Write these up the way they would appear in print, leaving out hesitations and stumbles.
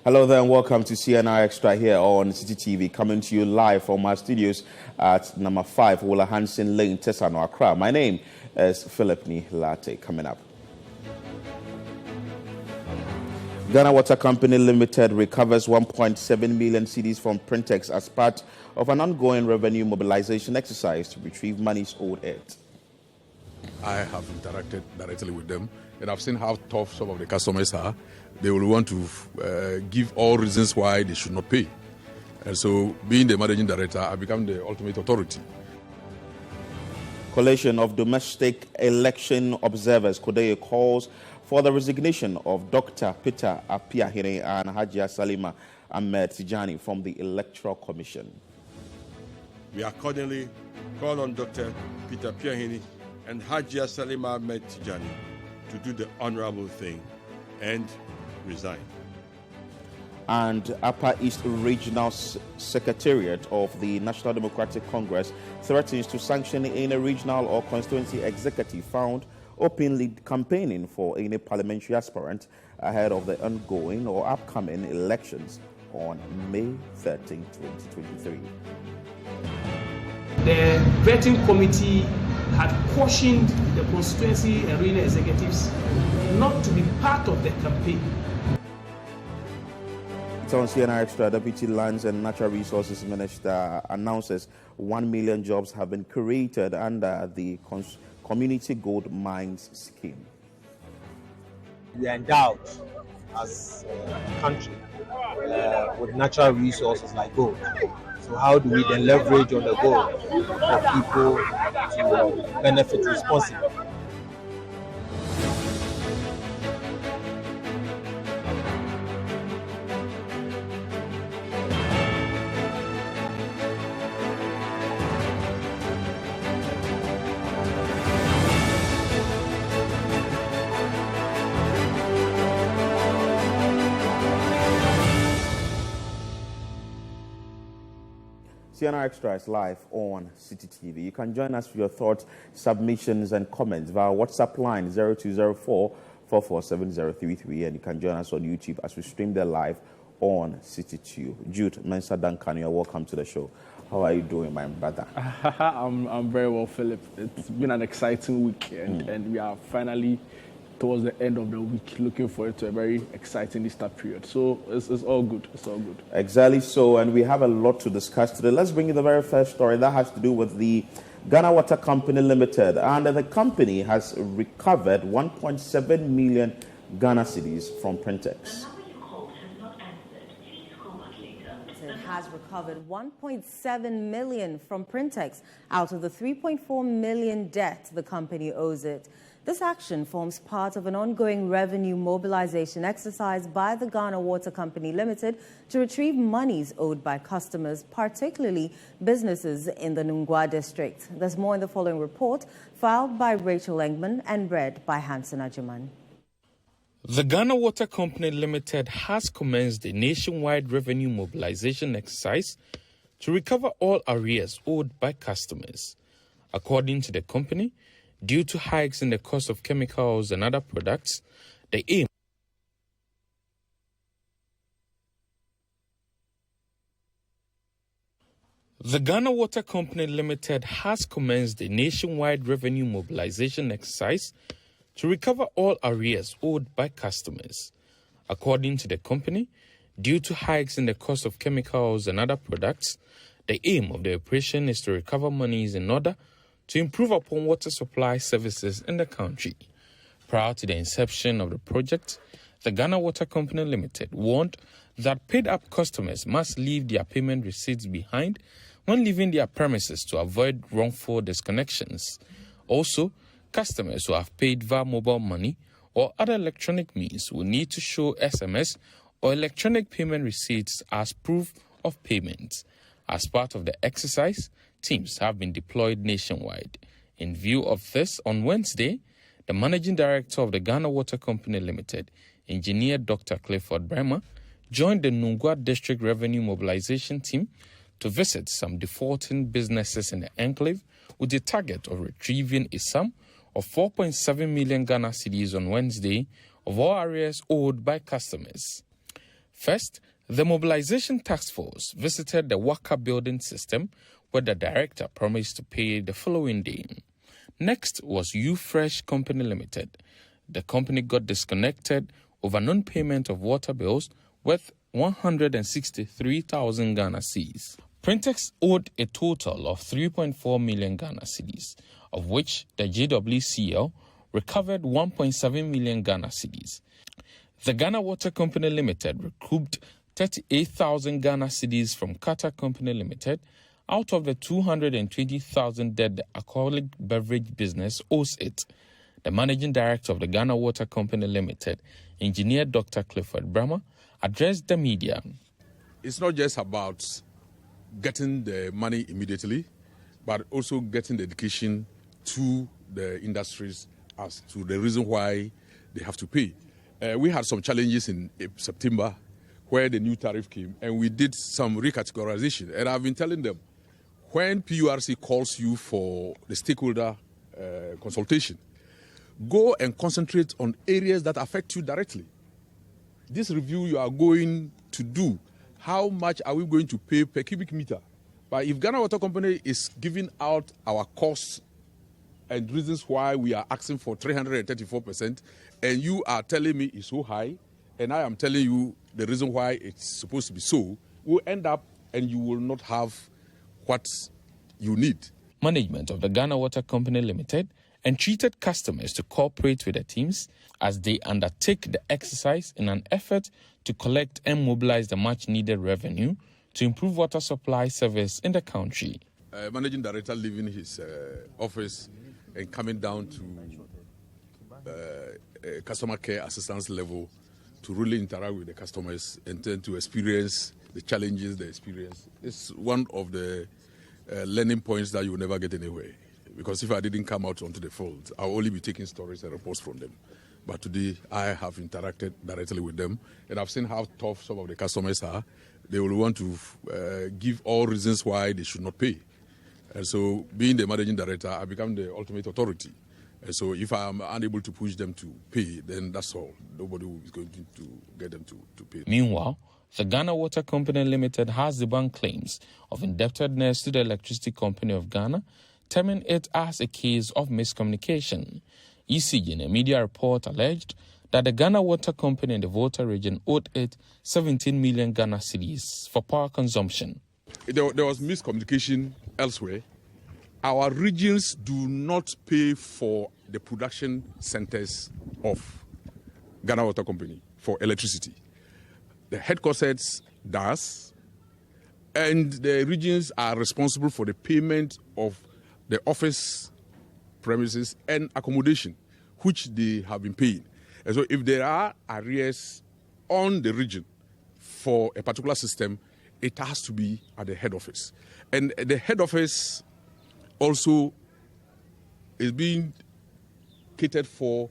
Hello there and welcome to CNR Extra here on Citi TV, coming to you live from our studios at number 5, Willa Hansen Lane, Tesano, Accra. My name is Philip Latte. Coming up, Ghana Water Company Limited recovers 1.7 million cedis from Printex as part of an ongoing revenue mobilization exercise to retrieve monies owed it. I have interacted directly with them, and I've seen how tough some of the customers are. They will want to give all reasons why they should not pay. And so, being the managing director, I become the ultimate authority. Coalition of Domestic Election Observers, Kodeye, calls for the resignation of Dr. Peter Apiahire and Hajia Salima Ahmed Tijani from the Electoral Commission. We accordingly call on Dr. Peter Apiahire and Hajia Salima Ahmed Tijani to do the honorable thing and resign. And Upper East Regional Secretariat of the National Democratic Congress threatens to sanction any regional or constituency executive found openly campaigning for any parliamentary aspirant ahead of the ongoing or upcoming elections on May 13, 2023. The vetting committee had cautioned the constituency and regional executives not to be part of the campaign. It's on CNR Extra. Deputy Lands and Natural Resources Minister announces 1 million jobs have been created under the Community Gold Mines Scheme. We are endowed as a country with natural resources like gold. So how do we then leverage on the gold for people to benefit responsibly? CNR Extra is live on Citi TV. You can join us for your thoughts, submissions, and comments via WhatsApp line 0204-447-033, and you can join us on YouTube as we stream there live on Citi 2. Jude Mensa Duncan, you're welcome to the show. How are you doing, my brother? I'm very well, Philip. It's been an exciting week, and we are finally towards the end of the week, looking forward to a very exciting Easter period. So it's all good. It's all good. Exactly so, and we have a lot to discuss today. Let's bring you the very first story that has to do with the Ghana Water Company Limited. And the company has recovered 1.7 million Ghana cedis from Printex. It has recovered 1.7 million from Printex out of the 3.4 million debt the company owes it. This action forms part of an ongoing revenue mobilization exercise by the Ghana Water Company Limited to retrieve monies owed by customers, particularly businesses in the Nungua district. There's more in the following report, filed by Rachel Engman and read by Hansen Ajiman. The Ghana Water Company Limited has commenced a nationwide revenue mobilization exercise to recover all arrears owed by customers. According to the company, due to hikes in the cost of chemicals and other products, the aim The Ghana Water Company Limited has commenced a nationwide revenue mobilization exercise to recover all arrears owed by customers. According to the company, due to hikes in the cost of chemicals and other products, the aim of the operation is to recover monies in order to improve upon water supply services in the country. Prior to the inception of the project, the Ghana Water Company Limited warned that paid-up customers must leave their payment receipts behind when leaving their premises to avoid wrongful disconnections. Also, customers who have paid via mobile money or other electronic means will need to show SMS or electronic payment receipts as proof of payment. As part of the exercise, teams have been deployed nationwide. In view of this, on Wednesday, the Managing Director of the Ghana Water Company Limited, Engineer Dr. Clifford Bremer, joined the Nungua District Revenue Mobilization Team to visit some defaulting businesses in the enclave with the target of retrieving a sum of 4.7 million Ghana cedis on Wednesday of all arrears owed by customers. First, the mobilization task force visited the Waka building system, where the director promised to pay the following day. Next was U-Fresh Company Limited. The company got disconnected over non-payment of water bills worth 163,000 Ghana cedis. Printex owed a total of 3.4 million Ghana cedis, of which the JWCL recovered 1.7 million Ghana cedis. The Ghana Water Company Limited recouped 38,000 Ghana cedis from Qatar Company Limited out of the 220,000 debt the alcoholic beverage business owes it. The managing director of the Ghana Water Company Limited, Engineer Dr. Clifford Brahma, addressed the media. It's not just about getting the money immediately, but also getting the education to the industries as to the reason why they have to pay. We had some challenges in September where the new tariff came, and we did some recategorization. And I've been telling them, when PURC calls you for the stakeholder consultation, go and concentrate on areas that affect you directly. This review you are going to do, how much are we going to pay per cubic meter? But if Ghana Water Company is giving out our costs and reasons why we are asking for 334%, and you are telling me it's so high, and I am telling you the reason why it's supposed to be so, we'll end up and you will not have what you need. Management of the Ghana Water Company Limited entreated customers to cooperate with the teams as they undertake the exercise in an effort to collect and mobilize the much-needed revenue to improve water supply service in the country. Managing director leaving his office and coming down to customer care assistance level to really interact with the customers and then to experience the challenges they experience. It's one of the learning points that you will never get anywhere. Because if I didn't come out onto the field, I'll only be taking stories and reports from them. But today, I have interacted directly with them, and I've seen how tough some of the customers are. They will want to give all reasons why they should not pay. And so, being the managing director, I become the ultimate authority. And so, if I am unable to push them to pay, then that's all. Nobody is going to get them to pay. Meanwhile, the Ghana Water Company Limited has debunked claims of indebtedness to the Electricity Company of Ghana, terming it as a case of miscommunication. ECG in a media report alleged that the Ghana Water Company in the Volta region owed it 17 million Ghana cedis for power consumption. There was miscommunication elsewhere. Our regions do not pay for the production centers of Ghana Water Company for electricity. The headquarters does, and the regions are responsible for the payment of the office premises and accommodation, which they have been paying. And so if there are arrears on the region for a particular system, it has to be at the head office. And the head office also is being catered for.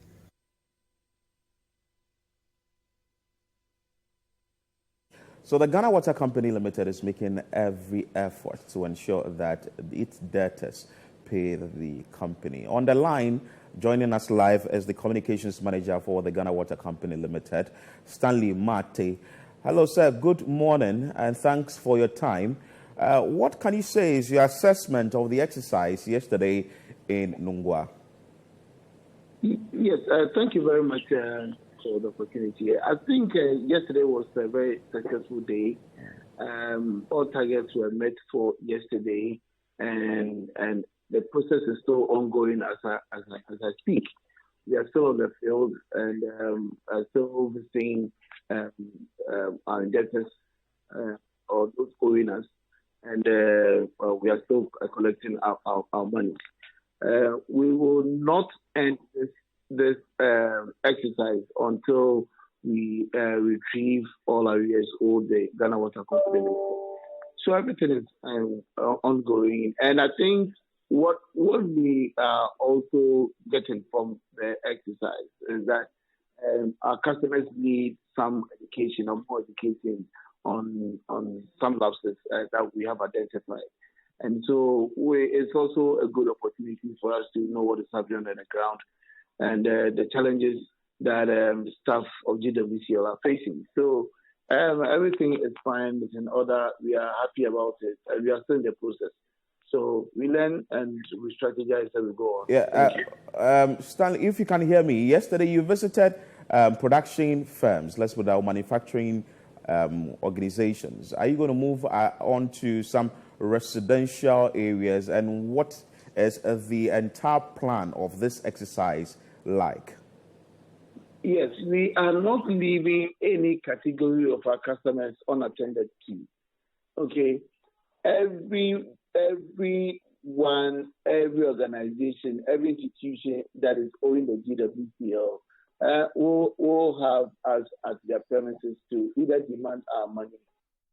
So the Ghana Water Company Limited is making every effort to ensure that its debtors pay the company. On the line, joining us live is the communications manager for the Ghana Water Company Limited, Stanley Mate. Hello, sir. Good morning, and thanks for your time. What can you say is your assessment of the exercise yesterday in Nungwa? Yes, thank you very much for the opportunity. I think yesterday was a very successful day. All targets were met for yesterday, and the process is still ongoing as I speak. We are still on the field and are still visiting our indebtedness or those owing us, and we are still collecting our money. We will not end this exercise until we retrieve all arrears owed the Ghana Water Company. So everything is ongoing, and I think what we are also getting from the exercise is that our customers need some education or more education on some lapses that we have identified. And so it's also a good opportunity for us to know what is happening on the ground and the challenges that staff of GWCL are facing. So Everything is fine. It's in order. We are happy about it. We are still in the process. So we learn and we strategize as we go on. Yeah, Stanley, if you can hear me, yesterday you visited production firms, let's put out manufacturing organizations. Are you going to move on to some residential areas, and what is the entire plan of this exercise like? Yes, we are not leaving any category of our customers unattended to. Okay, everyone, every organization, every institution that is owing the GWCL will have us at their premises to either demand our money,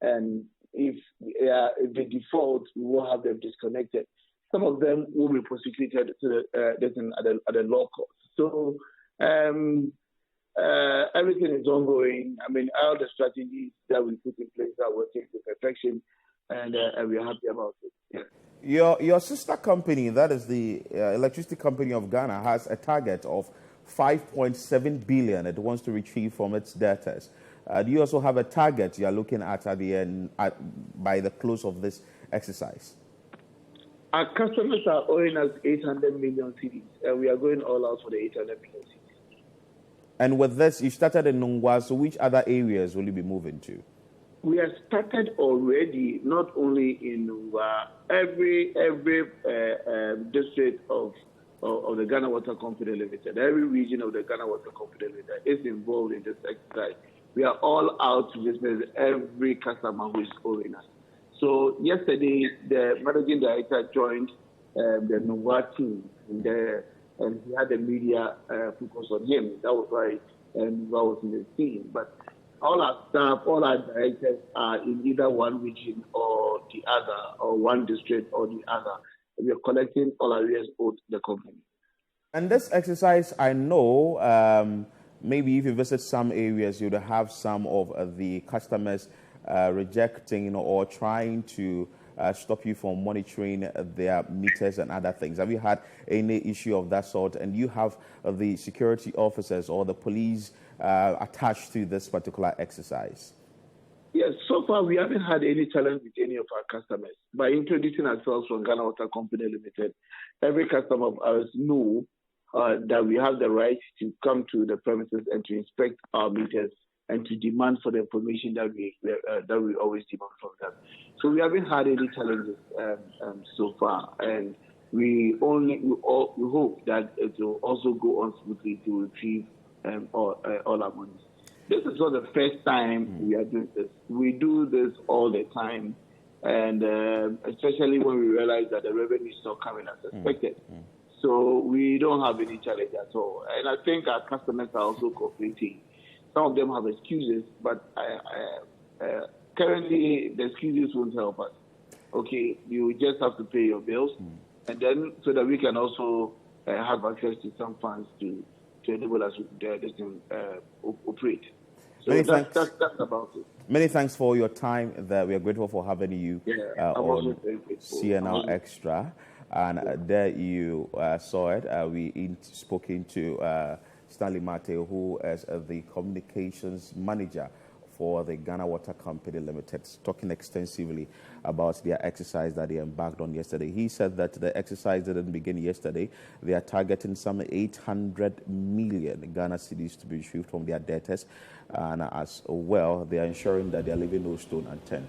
and if they default, we will have them disconnected. Some of them will be prosecuted to at the law court. So everything is ongoing. I mean, all the strategies that we put in place are working to perfection, and we are happy about it. Yeah. Your sister company, that is the Electricity Company of Ghana, has a target of 5.7 billion it wants to retrieve from its debtors. Do you also have a target you are looking at the end by the close of this exercise? Our customers are owing us 800 million cedis, and we are going all out for the 800 million cedis. And with this, you started in Nungwa, so which other areas will you be moving to? We have started already, not only in Nungwa, every district of the Ghana Water Company Limited, every region of the Ghana Water Company Limited is involved in this exercise. We are all out to visit every customer who is owing us. So yesterday, the managing director joined the Nungwa team, and he had the media focus on him. That was why Nungwa was in the team. But all our staff, all our directors are in either one region or the other, or one district or the other. We are collecting all arrears owed the company. And this exercise, I know, maybe if you visit some areas, you'd have some of the customers rejecting or trying to stop you from monitoring their meters and other things. Have you had any issue of that sort? And you have the security officers or the police attached to this particular exercise? Yes, so far we haven't had any challenge with any of our customers. By introducing ourselves from Ghana Water Company Limited, every customer of ours knows that we have the right to come to the premises and to inspect our meters and to demand for the information that we always demand from them. So we haven't had any challenges so far, and we hope that it will also go on smoothly to retrieve all our money. This is not the first time we are doing this. We do this all the time, and especially when we realize that the revenue is not coming as expected. So we don't have any challenge at all. And I think our customers are also cooperating. Some of them have excuses, but currently the excuses won't help us. Okay, you just have to pay your bills, and then so that we can also have access to some funds to enable us to operate. So that's about it. Many thanks for your time there. We are grateful for having you on CNR Extra. And there you saw it. We spoken to Stanley Mate, who is the communications manager for the Ghana Water Company Limited, talking extensively about their exercise that they embarked on yesterday. He said that the exercise didn't begin yesterday. They are targeting some 800 million Ghana cedis to be retrieved from their debtors, and as well, they are ensuring that they are leaving no stone unturned.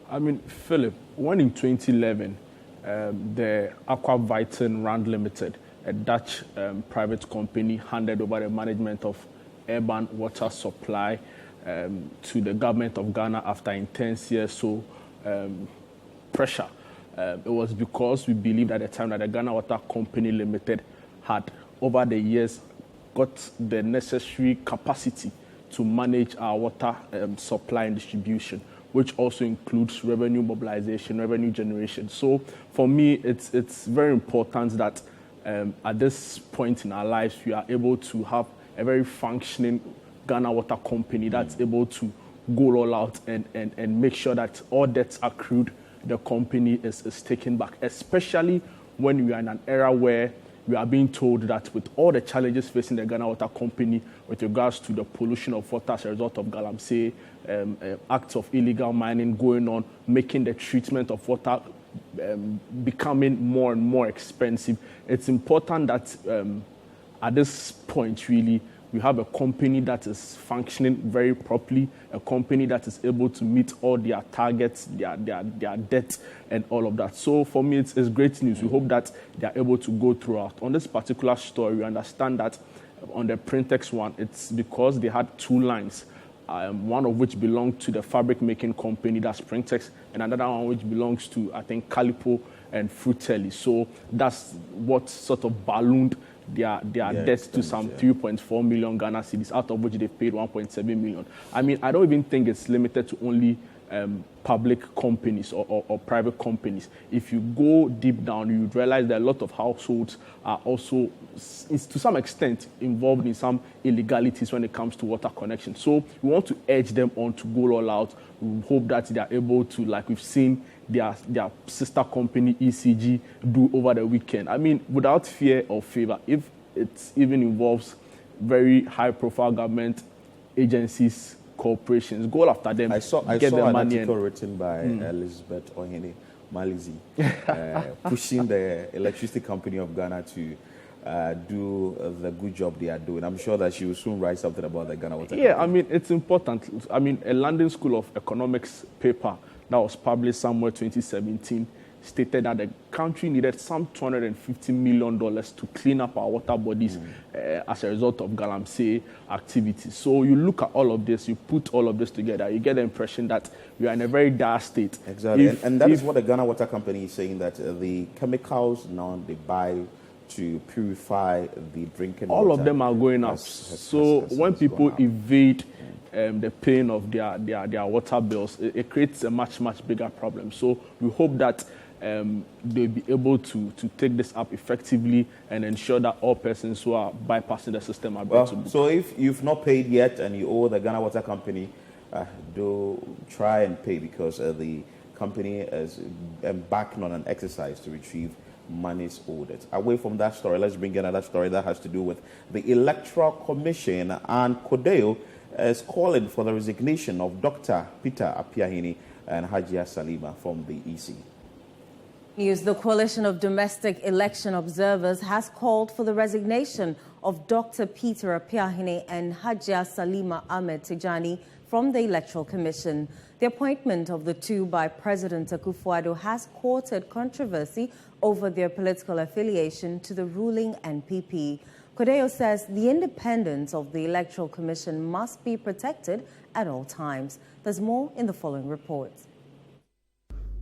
I mean, Philip, when in 2011, the Aqua Vitin Rand Limited, a Dutch private company, handed over the management of urban water supply to the government of Ghana after intense years pressure. It was because we believed at the time that the Ghana Water Company Limited had, over the years, got the necessary capacity to manage our water supply and distribution, which also includes revenue mobilization, revenue generation. So for me, it's very important that at this point in our lives, we are able to have a very functioning Ghana Water Company that's able to go all out and make sure that all debts accrued, the company is taken back, especially when we are in an era where we are being told that with all the challenges facing the Ghana Water Company with regards to the pollution of water as a result of galamsey, acts of illegal mining going on, making the treatment of water becoming more and more expensive, it's important that at this point, really, we have a company that is functioning very properly, a company that is able to meet all their targets, their debt, and all of that. So for me, it's great news. We hope that they are able to go throughout. On this particular story, we understand that on the Printex one, it's because they had two lines, one of which belonged to the fabric making company, that's Printex, and another one which belongs to, I think, Calipo and Frutelli. So that's what sort of ballooned their debts to some 3.4 million Ghana cedis, out of which they paid 1.7 million. I mean, I don't even think it's limited to only public companies or private companies. If you go deep down, you realize that a lot of households are also, to some extent, involved in some illegalities when it comes to water connection. So we want to urge them on to go all out. We hope that they are able to, like we've seen their sister company ECG do over the weekend. I mean, without fear or favor, if it even involves very high-profile government agencies, corporations, go after them. I saw an article written by Elizabeth Ohene Malizi pushing the electricity company of Ghana to do the good job they are doing. I'm sure that she will soon write something about the Ghana Water Company. I mean, it's important. I mean, a London School of Economics paper that was published somewhere 2017 stated that the country needed some $250 million to clean up our water bodies as a result of galamsey activities. So you look at all of this, you put all of this together, you get the impression that we are in a very dire state. Exactly. And that is what the Ghana Water Company is saying, that the chemicals now they buy to purify the drinking water. All of them are going up. So when people evade the paying of their water bills, it creates a much bigger problem. So we hope that they'll be able to take this up effectively and ensure that all persons who are bypassing the system are brought to book. So if you've not paid yet and you owe the Ghana Water Company, do try and pay, because the company is embarking on an exercise to retrieve monies owed. Away from that story, let's bring another story that has to do with the Electoral Commission, and CODEO is calling for the resignation of Dr. Peter Apiahene and Hajia Salima from the EC. News: the Coalition of Domestic Election Observers has called for the resignation of Dr. Peter Apiahene and Hajia Salima Ahmed Tijani from the Electoral Commission. The appointment of the two by President Akufo-Addo has courted controversy over their political affiliation to the ruling NPP. CODEO says the independence of the Electoral Commission must be protected at all times. There's more in the following report.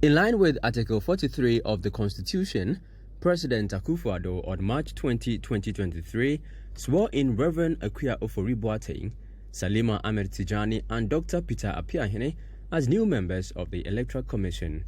In line with Article 43 of the Constitution, President Akufo-Addo on March 20, 2023 swore in Reverend Akuya Ofori-Boateng, Salima Ahmed Tijani and Dr. Peter Apiahene as new members of the Electoral Commission.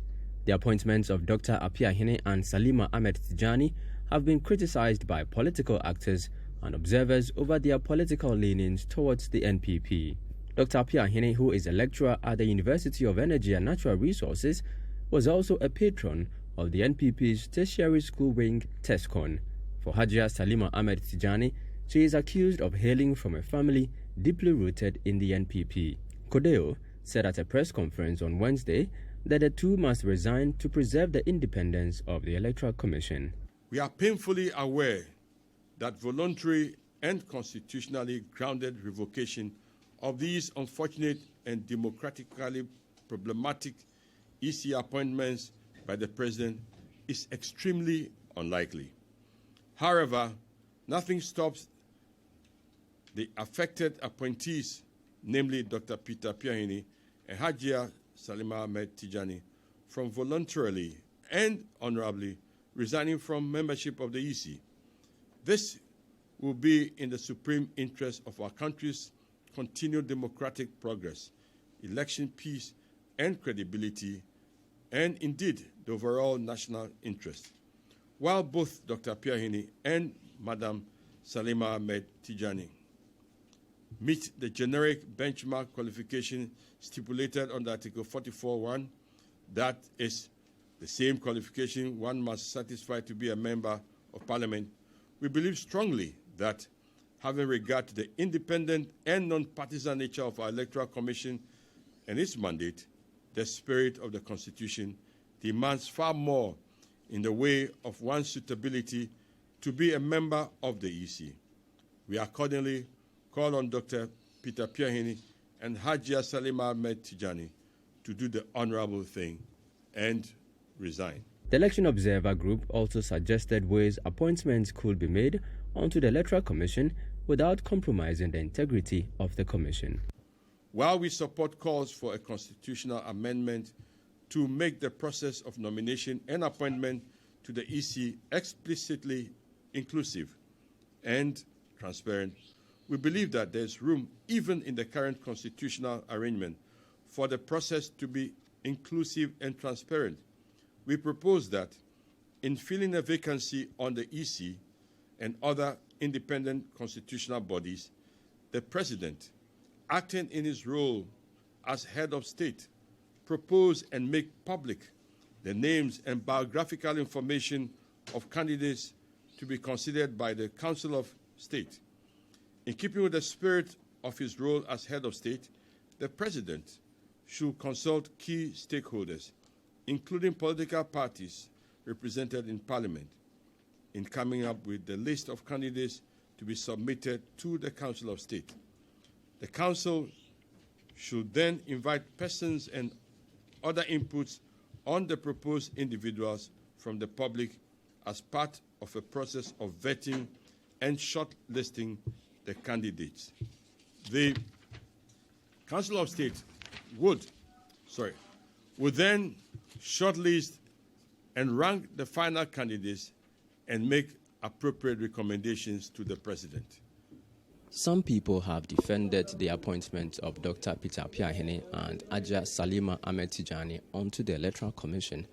The appointments of Dr. Apiahene and Salima Ahmed Tijani have been criticized by political actors and observers over their political leanings towards the NPP. Dr. Apiahene, who is a lecturer at the University of Energy and Natural Resources, was also a patron of the NPP's tertiary school wing, TESCON. For Hajia Salima Ahmed Tijani, she is accused of hailing from a family deeply rooted in the NPP. CODEO said at a press conference on Wednesday that the two must resign to preserve the independence of the Electoral Commission. We are painfully aware that voluntary and constitutionally grounded revocation of these unfortunate and democratically problematic EC appointments by the President is extremely unlikely. However, nothing stops the affected appointees, namely Dr. Peter Apiahene and Hajia Salima Ahmed Tijani, from voluntarily and honorably resigning from membership of the EC. This will be in the supreme interest of our country's continued democratic progress, election peace and credibility, and indeed the overall national interest. While both Dr. Apiahene and Madam Salima Ahmed Tijani meet the generic benchmark qualification stipulated under Article 44(1), that is the same qualification one must satisfy to be a member of Parliament, We believe strongly that, having regard to the independent and non-partisan nature of our Electoral Commission and its mandate, the spirit of the Constitution demands far more in the way of one's suitability to be a member of the EC. We accordingly call on Dr. Peter Piahini and Hajia Salima Ahmed Tijani to do the honorable thing and resign. The Election Observer Group also suggested ways appointments could be made onto the Electoral Commission without compromising the integrity of the Commission. While we support calls for a constitutional amendment to make the process of nomination and appointment to the EC explicitly inclusive and transparent, we believe that there is room, even in the current constitutional arrangement, for the process to be inclusive and transparent. We propose that in filling a vacancy on the EC and other independent constitutional bodies, the President, acting in his role as head of state, propose and make public the names and biographical information of candidates to be considered by the Council of State. In keeping with the spirit of his role as head of state, the President should consult key stakeholders, including political parties represented in Parliament, in coming up with the list of candidates to be submitted to the Council of State. The Council should then invite persons and other inputs on the proposed individuals from the public as part of a process of vetting and shortlisting the candidates. The Council of State would then shortlist and rank the final candidates and make appropriate recommendations to the President. Some people have defended the appointment of Dr. Peter Piahini and Hajia Salima Ahmed Tijani onto the Electoral Commission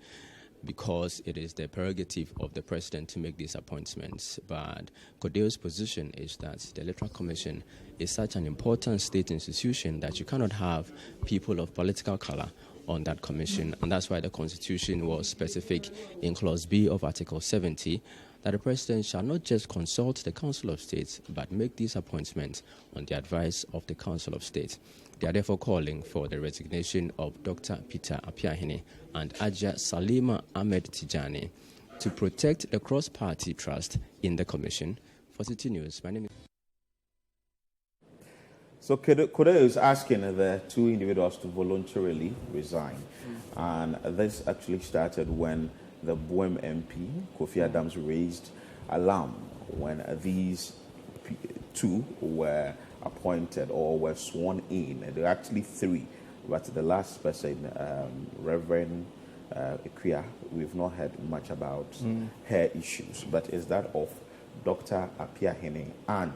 because it is the prerogative of the President to make these appointments. But Kodeo's position is that the Electoral Commission is such an important state institution that you cannot have people of political color on that commission, and that's why the Constitution was specific in Clause B of Article 70 that the President shall not just consult the Council of State but make these appointments on the advice of the Council of State. They are therefore calling for the resignation of Dr. Peter Piahini and Hajia Salima Ahmed Tijani to protect the cross-party trust in the Commission. For Citi News, my name is... So Kodeo is asking the two individuals to voluntarily resign. And this actually started when the Boem MP, Kofi Adams, raised alarm when these two were appointed or were sworn in. There were actually three, but the last person, Reverend Ikuya, we've not heard much about her issues, but is that of Dr. Piahini and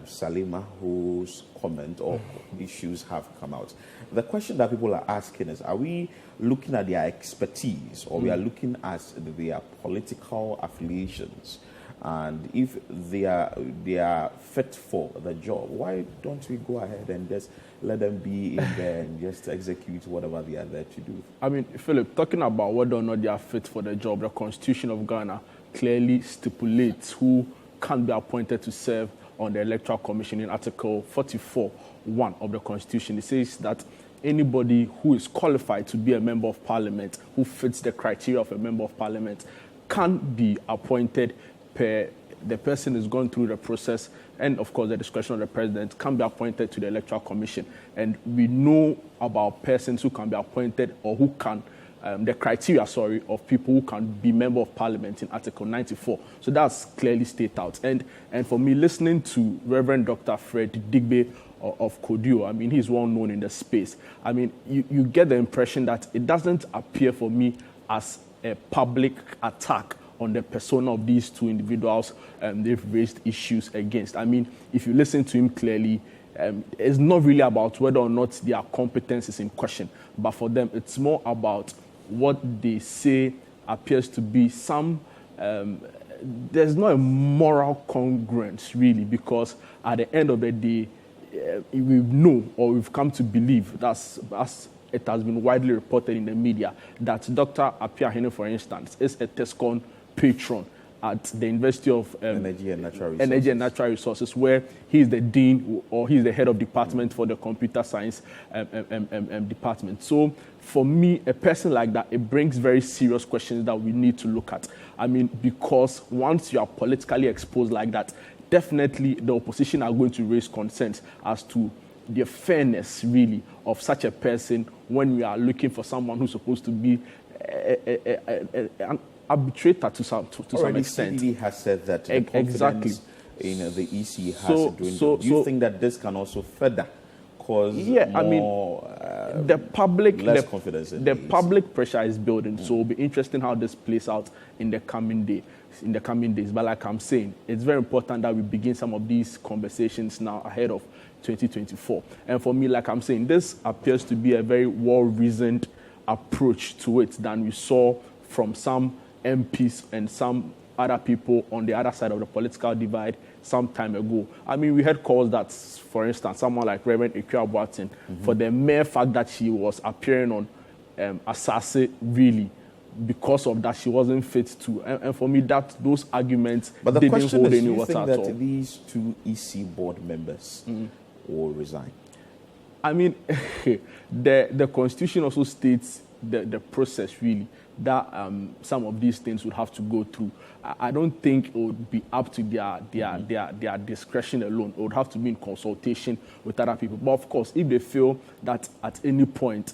Salima, whose comment or issues have come out. The question that people are asking is, are we looking at their expertise or we are looking at their political affiliations? And if they are fit for the job, why don't we go ahead and just let them be in there and just execute whatever they are there to do? I mean, Philip, talking about whether or not they are fit for the job, the Constitution of Ghana clearly stipulates who can be appointed to serve on the Electoral Commission in Article 44(1) of the Constitution. It says that anybody who is qualified to be a member of Parliament, who fits the criteria of a member of Parliament, can be appointed per the person is going through the process, and of course the discretion of the President, can be appointed to the Electoral Commission. And we know about persons who can be appointed or who can the criteria, of people who can be member of Parliament in Article 94. So that's clearly stated out. And for me, listening to Reverend Dr. Fred Digbe of Kodeo, I mean, he's well known in the space. I mean, you get the impression that it doesn't appear for me as a public attack on the persona of these two individuals they've raised issues against. I mean, if you listen to him clearly, it's not really about whether or not their competence is in question, but for them, it's more about what they say appears to be some, there's not a moral congruence really, because at the end of the day, we know or we've come to believe, as it has been widely reported in the media, that Dr. Piahini, for instance, is a TESCON patron. at the University of Energy and Natural Resources, where he is the dean or he is the head of department for the computer science department. So for me, a person like that, it brings very serious questions that we need to look at. I mean, because once you are politically exposed like that, definitely the opposition are going to raise concerns as to the fairness, really, of such a person when we are looking for someone who's supposed to be an arbitrator to some extent. Citi has said that the exactly in the EC has dwindled. Do you think that this can also further cause the public less confidence in the public pressure is building, so it'll be interesting how this plays out in the coming days. But like I'm saying, it's very important that we begin some of these conversations now ahead of 2024. And for me, like I'm saying, this appears to be a very well-reasoned approach to it than we saw from some MPs and some other people on the other side of the political divide some time ago. I mean, we had calls that, for instance, someone like Reverend Ikea Boateng, for the mere fact that she was appearing on Asase, really, because of that, she wasn't fit to. And for me, those arguments didn't hold any water at all. Do you think that these two EC board members will resign? I mean, the Constitution also states the process, really, that some of these things would have to go through. I don't think it would be up to their discretion alone. It would have to be in consultation with other people. But of course, if they feel that at any point,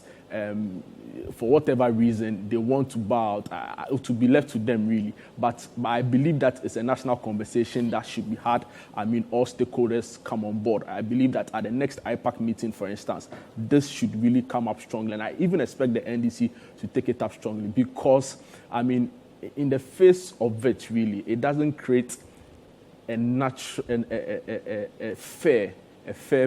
for whatever reason, they want to bow out, to be left to them, really. But I believe that it's a national conversation that should be had. I mean, all stakeholders come on board. I believe that at the next IPAC meeting, for instance, this should really come up strongly. And I even expect the NDC to take it up strongly because, I mean, in the face of it, really, it doesn't create a fair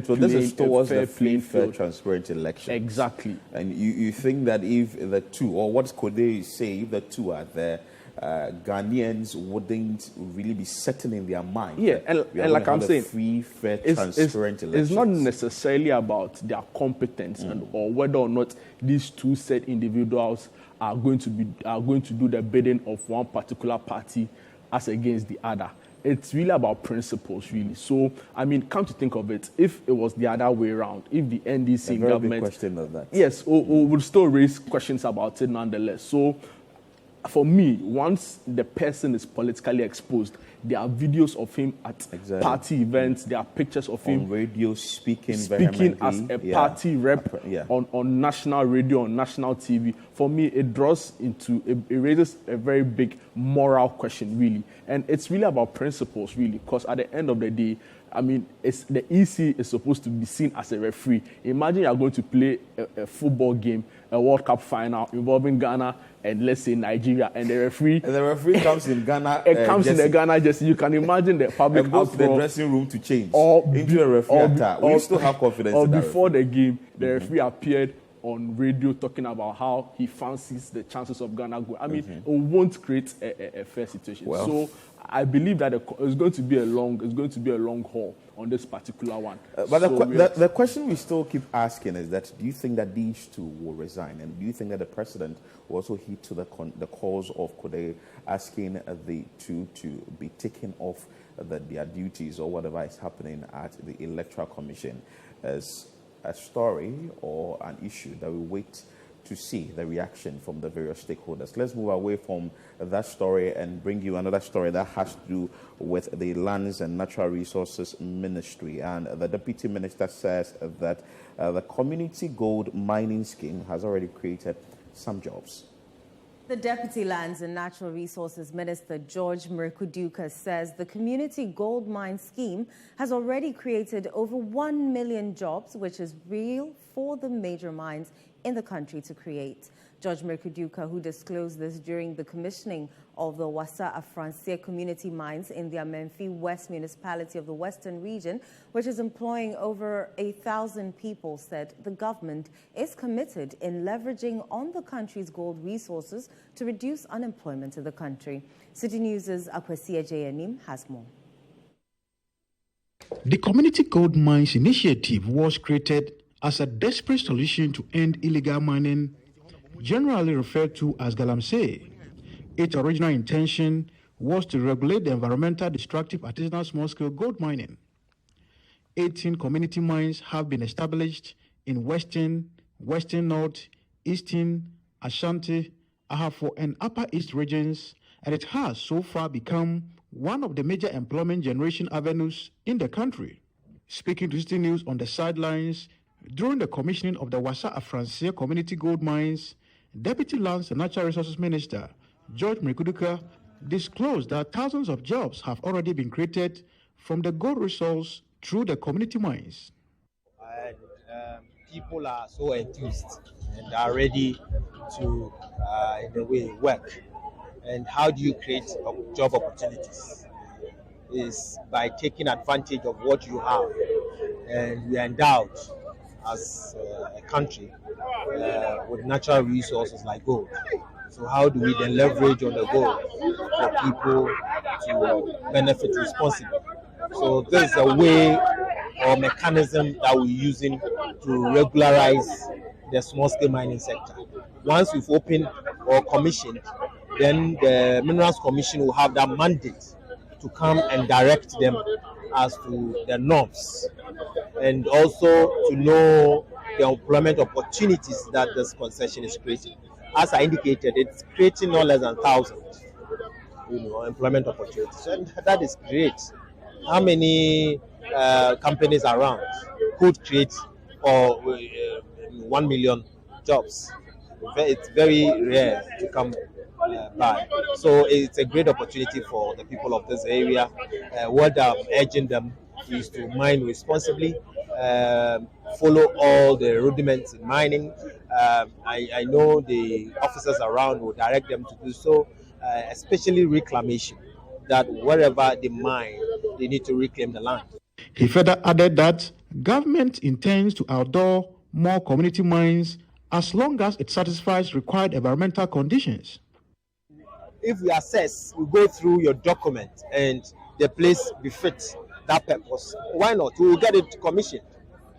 so this is towards the free, fair, transparent election. Exactly. And you think that if the two, or what could they say, if the two are there, Ghanaians wouldn't really be setting in their mind. Yeah, and like I'm saying, free, fair, transparent elections. It's not necessarily about their competence or whether or not these two said individuals are going to do the bidding of one particular party as against the other. It's really about principles, really. So, I mean, come to think of it, if it was the other way around, if the NDC government... Big question of that. Yes, would still raise questions about it nonetheless. So, for me, once the person is politically exposed, there are videos of him at party events, there are pictures of him on radio speaking as a party rep on national radio, on national TV. For me, it raises a very big moral question, really. And it's really about principles, really, because at the end of the day, I mean, the EC is supposed to be seen as a referee. Imagine you are going to play a football game, a World Cup final involving Ghana and, let's say, Nigeria, and the referee comes in Ghana. It comes in the Ghana jersey. You can imagine the public and goes to the dressing room to change into a referee attack. We still have confidence in that. Before the game, the referee appeared on radio talking about how he fancies the chances of Ghana going. I mean, it won't create a fair situation. Well, so I believe that it's going to be a long haul on this particular one. But the question we still keep asking is that, do you think that these two will resign? And do you think that the president will also heed to the calls of Kode asking the two to be taken off their duties or whatever is happening at the Electoral Commission as a story or an issue that we wait to see the reaction from the various stakeholders? Let's move away from that story and bring you another story that has to do with the Lands and Natural Resources Ministry. And the Deputy Minister says that the Community Gold Mining Scheme has already created some jobs. The Deputy Lands and Natural Resources Minister, George Mrekuduka, says the Community Gold Mine Scheme has already created over 1 million jobs, which is real for the major mines in the country to create. George Mrekuduka, who disclosed this during the commissioning of the Wassa Afransier community mines in the Amenfi West municipality of the Western region, which is employing over 1,000 people, said the government is committed in leveraging on the country's gold resources to reduce unemployment in the country. Citi News' Akwasia Jayanim has more. The Community Gold Mines Initiative was created as a desperate solution to end illegal mining, generally referred to as galamsey. Its original intention was to regulate the environmental destructive artisanal small-scale gold mining. 18 community mines have been established in Western North, Eastern, Ashanti, Ahafo, and Upper East regions, and it has so far become one of the major employment generation avenues in the country. Speaking to Citi News on the sidelines during the commissioning of the Wassa Afransia Community Gold Mines, Deputy Lands and Natural Resources Minister George Mrikuduka disclosed that thousands of jobs have already been created from the gold resource through the community mines. And people are so enthused and are ready to, in a way, work. And how do you create job opportunities? Is by taking advantage of what you have. And we are endowed as a country with natural resources like gold. So how do we then leverage on the gold for people to benefit responsibly? So this is a way or mechanism that we're using to regularize the small-scale mining sector. Once we've opened or commissioned, then the Minerals Commission will have that mandate to come and direct them as to the norms and also to know the employment opportunities that this concession is creating. As I indicated, it's creating no less than 1,000, employment opportunities, and that is great. How many companies around could create 1 million jobs? It's very rare to come by. So it's a great opportunity for the people of this area. What I'm urging them is to mine responsibly, follow all the rudiments in mining. I know the officers around will direct them to do so, especially reclamation, that wherever they mine, they need to reclaim the land. He further added that government intends to outdoor more community mines as long as it satisfies required environmental conditions. If we assess, we go through your document and the place befits that purpose, why not? We will get it commissioned.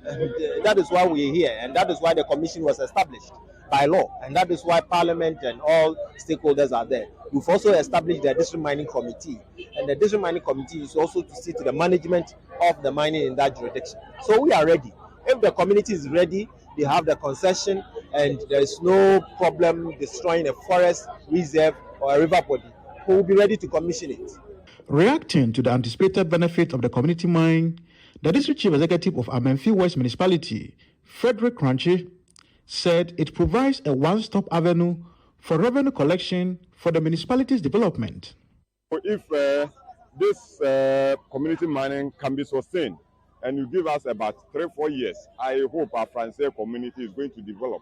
And that is why we're here, and that is why the commission was established by law, and that is why Parliament and all stakeholders are there. We've also established the District Mining Committee, and the District Mining Committee is also to see to the management of the mining in that jurisdiction. So we are ready. If the community is ready, they have the concession, and there is no problem destroying a forest reserve or a river body, we will be ready to commission it. Reacting to the anticipated benefit of the community mine, the District Chief Executive of Amenfi West Municipality, Frederick Crunchy, said it provides a one-stop avenue for revenue collection for the municipality's development. If this community mining can be sustained and you give us about 3-4 years, I hope our Francais community is going to develop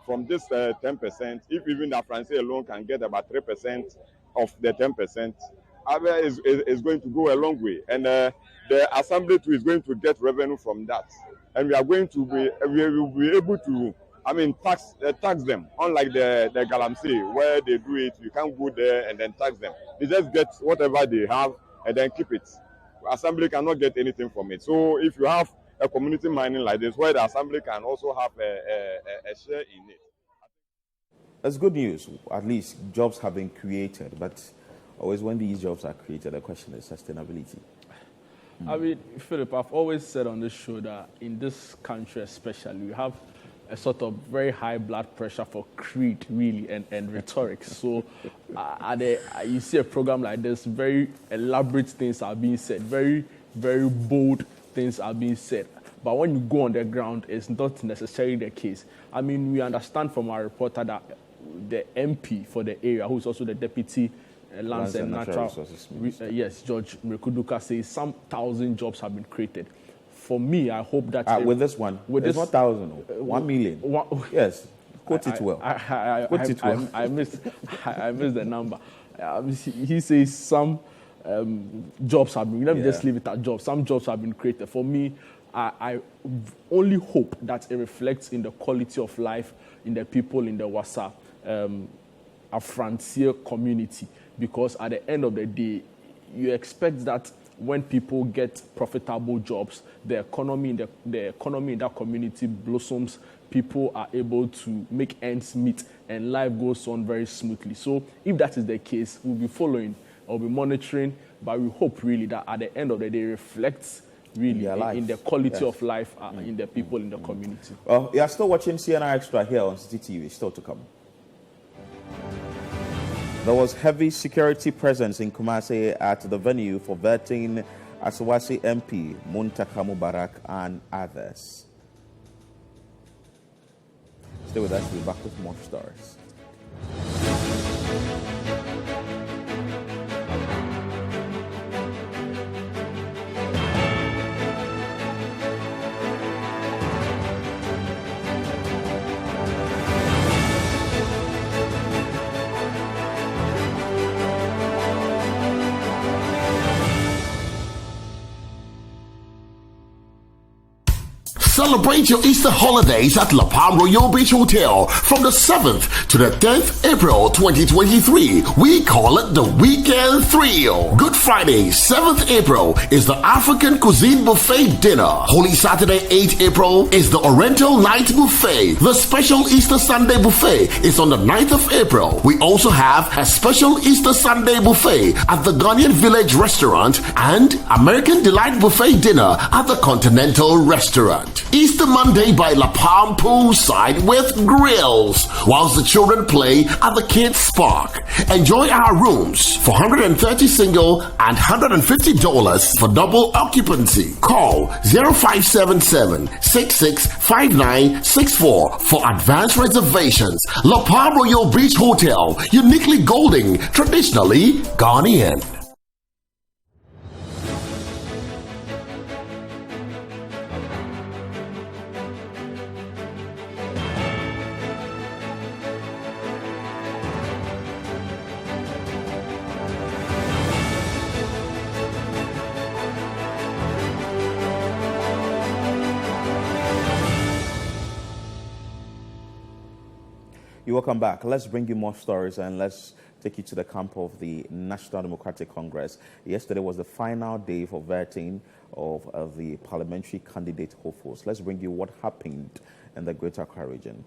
from this 10%. If even the Francais alone can get about 3% of the 10%, is going to go a long way, and the assembly too is going to get revenue from that, and we are going to be able to, tax them. Unlike the Galamsey, where they do it, you can't go there and then tax them. They just get whatever they have and then keep it. Assembly cannot get anything from it. So if you have a community mining like this, where the assembly can also have a share in it. That's good news. At least jobs have been created, but always when these jobs are created, the question is sustainability. I mean, Philip, I've always said on this show that in this country especially, we have a sort of very high blood pressure for creed, really, and rhetoric. So you see a program like this, very elaborate things are being said, very, very bold things are being said. But when you go on the ground, it's not necessarily the case. I mean, we understand from our reporter that the MP for the area, who is also the deputy Lands and Natural Resources Minister, George Mrikuduka, says some 1,000 jobs have been created. For me, I hope that with this one, with it's this, not 1,000, 1 million. Yes, quote it well. I missed the number. He says some jobs have been. Let me just leave it at jobs. Some jobs have been created. For me, I only hope that it reflects in the quality of life in the people in the Wassa Afransia community, because at the end of the day, you expect that when people get profitable jobs, the economy in that community blossoms. People are able to make ends meet, and life goes on very smoothly. So, if that is the case, we'll be following I'll be monitoring, but we hope really that at the end of the day reflects really in the quality of life in the people in the community. Well, you are still watching CNR Extra here on Citi TV, still to come. There was heavy security presence in Kumasi at the venue for vetting Asawasi MP, Muntaka Mubarak, and others. Stay with us, we'll be back with more stories. Celebrate your Easter holidays at La Palm Royal Beach Hotel from the 7th to the 10th April 2023. We call it the Weekend Thrill. Good Friday, 7th April is the African Cuisine Buffet Dinner. Holy Saturday, 8th April is the Oriental Night Buffet. The special Easter Sunday Buffet is on the 9th of April. We also have a special Easter Sunday Buffet at the Ghanaian Village Restaurant and American Delight Buffet Dinner at the Continental Restaurant. Easter Monday by La Palm Poolside with grills, whilst the children play at the Kids Park. Enjoy our rooms for $130 single and $150 for double occupancy. Call 0577-665964 for advanced reservations. La Palm Royal Beach Hotel, uniquely golden, traditionally Ghanaian. Welcome back. Let's bring you more stories and let's take you to the camp of the National Democratic Congress. Yesterday was the final day for vetting of the parliamentary candidate hopefuls. Let's bring you what happened in the Greater Accra region.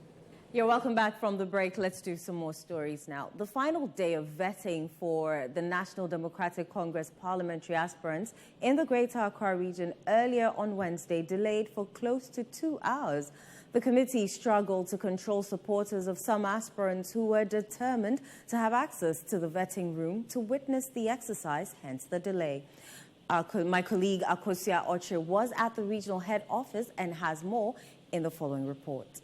You're welcome back from the break. Let's do some more stories now. The final day of vetting for the National Democratic Congress parliamentary aspirants in the Greater Accra region earlier on Wednesday delayed for close to 2 hours. The committee struggled to control supporters of some aspirants who were determined to have access to the vetting room to witness the exercise, hence the delay. My colleague Akosia Oche was at the regional head office and has more in the following report.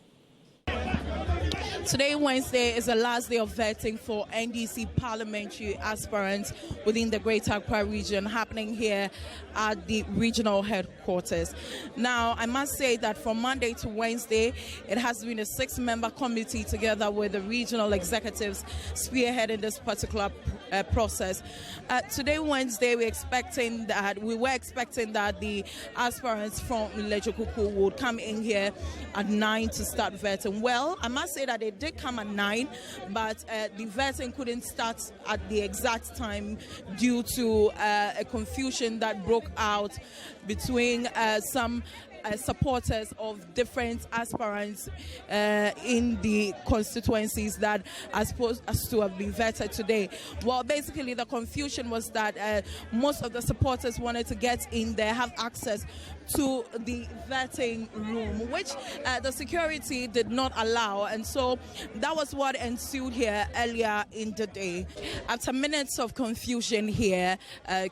Today, Wednesday, is the last day of vetting for NDC parliamentary aspirants within the Greater Accra region, happening here at the regional headquarters. Now, I must say that from Monday to Wednesday, it has been a 6-member committee together with the regional executives spearheading this particular process. Today, Wednesday, we were expecting that the aspirants from Lejokuku would come in here at 9 to start vetting. Well, I must say that they did come at 9, but the vetting couldn't start at the exact time due to a confusion that broke out between some supporters of different aspirants in the constituencies that are supposed to have been vetted today. Well, basically the confusion was that most of the supporters wanted to get in there, have access to the vetting room, which the security did not allow, and so that was what ensued here earlier in the day. After minutes of confusion here,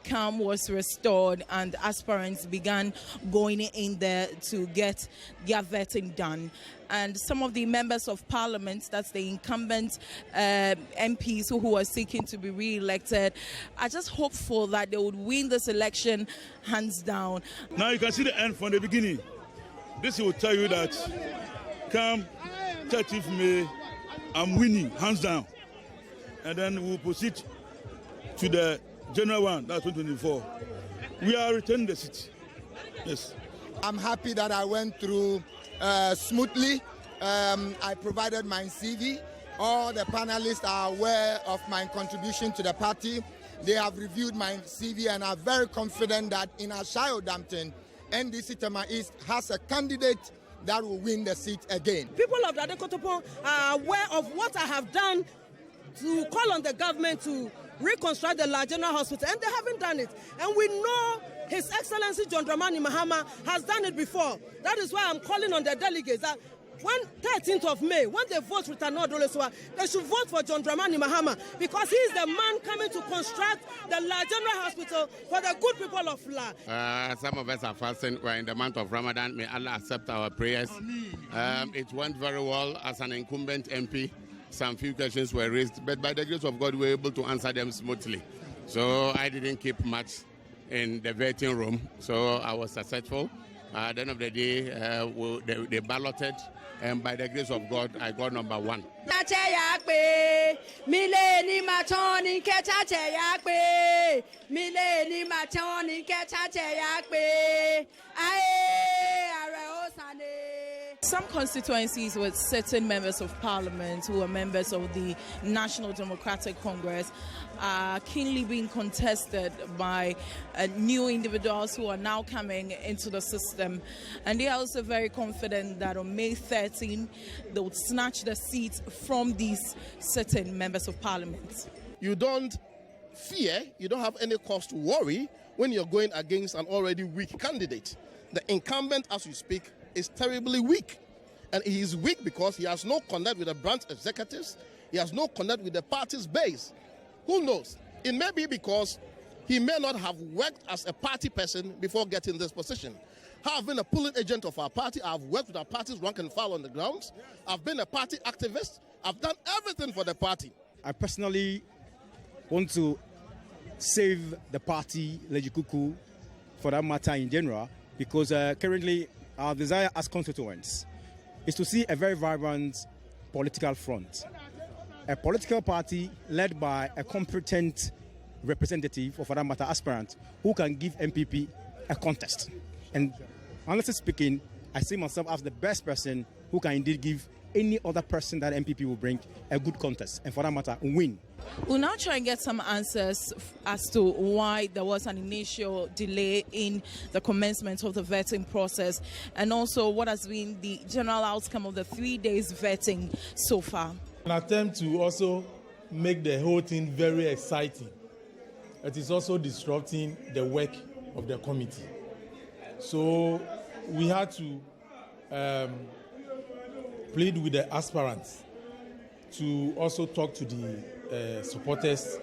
calm was restored and aspirants began going in there to get their vetting done. And some of the members of parliament, that's the incumbent MPs who are seeking to be re-elected, are just hopeful that they would win this election hands down. Now you can see the end from the beginning. This will tell you that come 30th May, I'm winning hands down. And then we'll proceed to the general one, that's 2024. We are returning the seat. Yes. I'm happy that I went through smoothly. I provided my CV. All the panelists are aware of my contribution to the party. They have reviewed my CV and are very confident that in Ashayo Dampton, NDC Tema East has a candidate that will win the seat again. People of Dade Kotopo are aware of what I have done to call on the government to reconstruct the La General Hospital, and they haven't done it. And we know His Excellency John Dramani Mahama has done it before. That is why I'm calling on the delegates that when 13th of May, when they vote with Anod Oleswa, they should vote for John Dramani Mahama because he is the man coming to construct the La General Hospital for the good people of La. Some of us are fasting. We're in the month of Ramadan. May Allah accept our prayers. It went very well as an incumbent MP. Some few questions were raised, but by the grace of God, we were able to answer them smoothly. So I didn't keep much in the voting room, so I was successful. At the end of the day, they balloted, and by the grace of God, I got number 1. Some constituencies with certain members of parliament who are members of the National Democratic Congress are keenly being contested by new individuals who are now coming into the system. And they are also very confident that on May 13, they would snatch the seats from these certain members of parliament. You don't fear, you don't have any cause to worry when you're going against an already weak candidate. The incumbent, as we speak, is terribly weak. And he is weak because he has no connect with the branch executives. He has no connect with the party's base. Who knows? It may be because he may not have worked as a party person before getting this position. I've been a pulling agent of our party. I've worked with our party's rank and file on the grounds. I've been a party activist. I've done everything for the party. I personally want to save the party, Legikuku, for that matter in general, because currently our desire as constituents is to see a very vibrant political front. A political party led by a competent representative, or for that matter, aspirant, who can give MPP a contest. And honestly speaking, I see myself as the best person who can indeed give any other person that MPP will bring a good contest, and for that matter, win. We'll now try and get some answers as to why there was an initial delay in the commencement of the vetting process, and also what has been the general outcome of the 3 days vetting so far. An attempt to also make the whole thing very exciting. It is also disrupting the work of the committee. So we had to plead with the aspirants to also talk to the supporters